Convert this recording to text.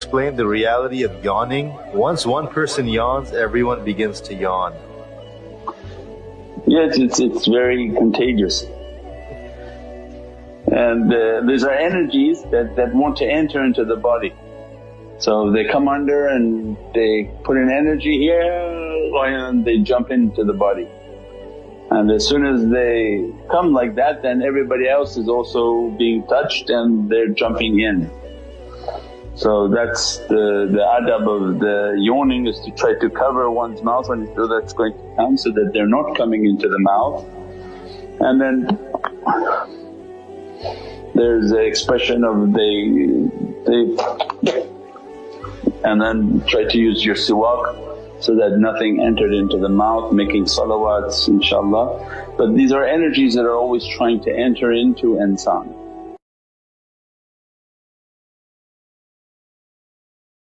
explain the reality of yawning? Once one person yawns, everyone begins to yawn. Yes, it's very contagious. And these are energies that want to enter into the body. So they come under and they put an energy here and they jump into the body. And as soon as they come like that, then everybody else is also being touched and they're jumping in. So that's the adab of the yawning, is to try to cover one's mouth when you feel that's going to come, so that they're not coming into the mouth. And then there's the expression of they and then try to use your siwak so that nothing entered into the mouth, making salawats inshaAllah. But these are energies that are always trying to enter into insan.